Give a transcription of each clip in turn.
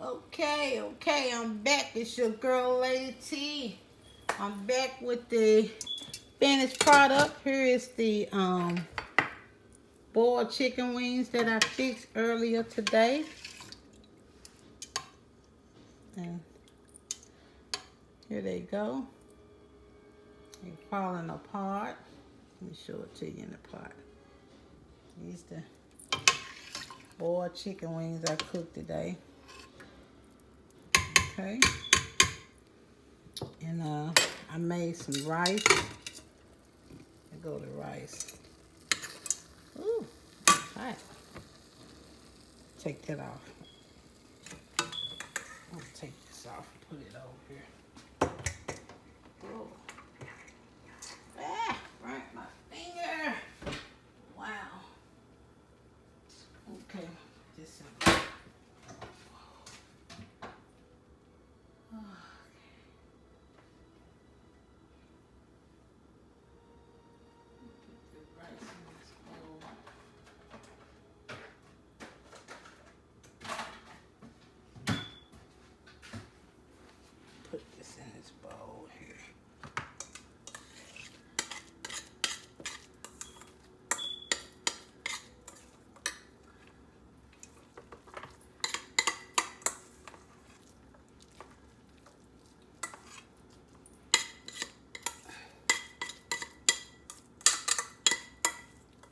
Okay, I'm back. It's your girl, Lady T. I'm back with the finished product. Here is the boiled chicken wings that I fixed earlier today. And here they go. They're falling apart. Let me show it to you in the pot. These the boiled chicken wings I cooked today. Okay. And I made some rice. There go the rice. Ooh, hot. Take that off. I'll take this off and put it over here. Oh. Ah, burnt my finger. Wow. Okay, this in. Oh. Put the rice in this bowl. Put this in this bowl here.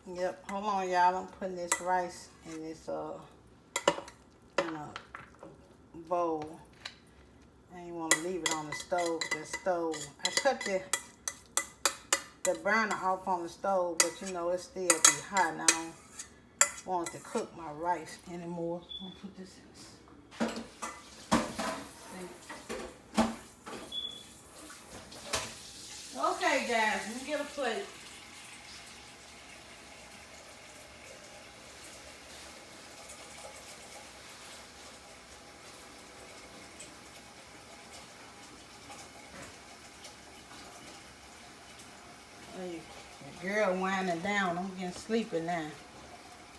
Yep, hold on y'all. I'm putting this rice in this in a bowl. I ain't want to leave it on the stove. The stove. I cut the burner off on the stove, but you know it still be hot. And I don't want to cook my rice anymore. I'm gonna put this in this sink. Okay, guys, let me get a plate. Hey, the girl winding down. I'm getting sleepy now.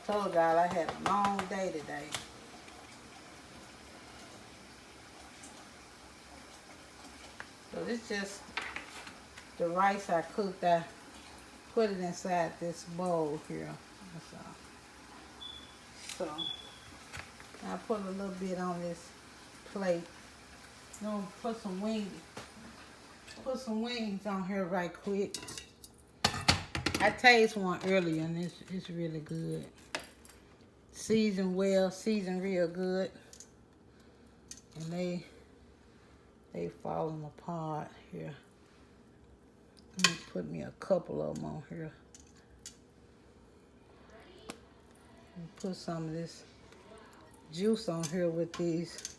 Told y'all I had a long day today. So this just the rice I cooked. I put it inside this bowl here. So I put a little bit on this plate. I'm gonna put some wings. Put some wings on here right quick. I tasted one earlier and it's really good. Seasoned well, seasoned real good. And they falling apart here. Let me put me a couple of them on here. Put some of this juice on here with these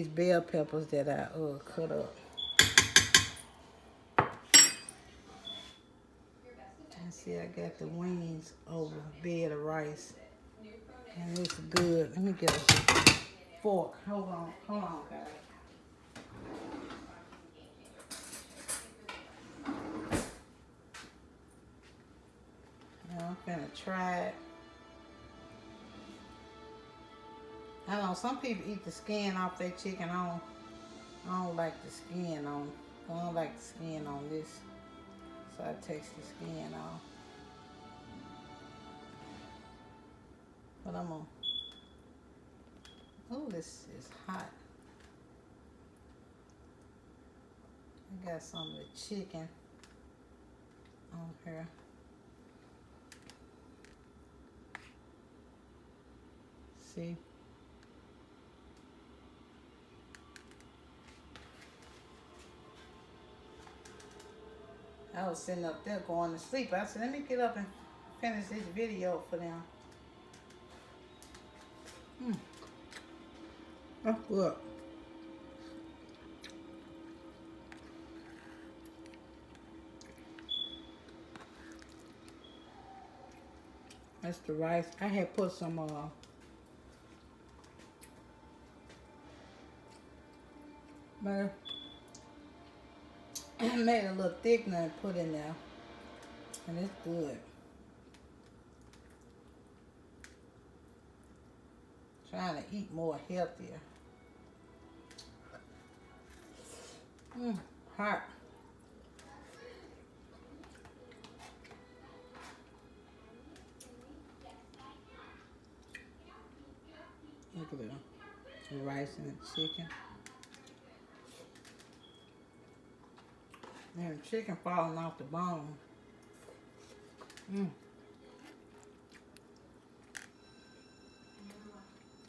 bell peppers that I cut up. And see, I got the wings over a bed of rice. And it's good. Let me get a fork. Hold on, guys. Now I'm finna try it. I know some people eat the skin off their chicken. I don't like the skin on. I don't like the skin on this. So I takes the skin off. But I'm gonna. Oh, this is hot. I got some of the chicken on here. See? I was sitting up there going to sleep. I said, let me get up and finish this video for them. That's good. That's the rice. I had put some but I made a little thickener and put in there. And it's good. Trying to eat more healthier. Hot. Look at the rice and the chicken. And the chicken falling off the bone.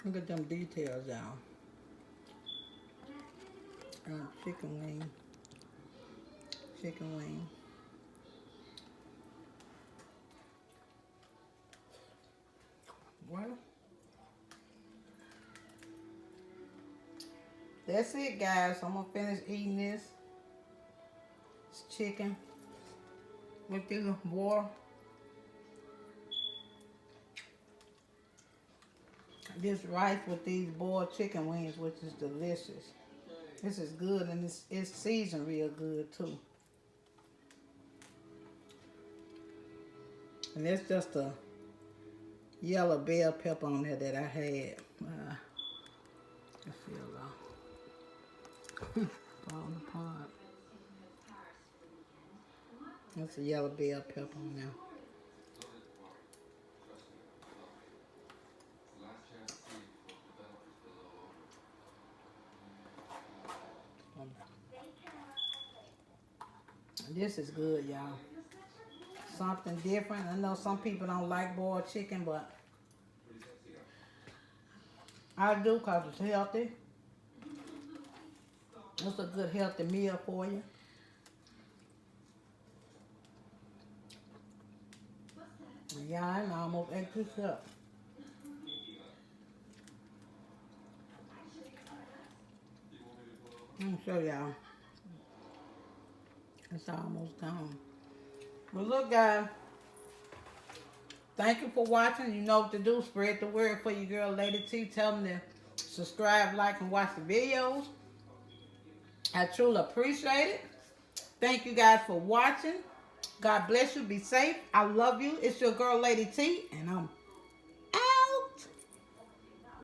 Look at them details, y'all. Chicken wing. Chicken wing. Well, that's it, guys. I'm gonna finish eating this chicken with this water. This rice with these boiled chicken wings, which is delicious. This is good, and it's seasoned real good too. And that's just a yellow bell pepper on there that I had. I feel falling apart. That's a yellow bell pepper on there. This is good, y'all. Something different. I know some people don't like boiled chicken, but I do because it's healthy. It's a good healthy meal for you. Yeah, I almost ate this up. Let me show y'all. It's almost gone. But look, guys. Thank you for watching. You know what to do. Spread the word for your girl, Lady T. Tell them to subscribe, like, and watch the videos. I truly appreciate it. Thank you guys for watching. God bless you. Be safe. I love you. It's your girl, Lady T, and I'm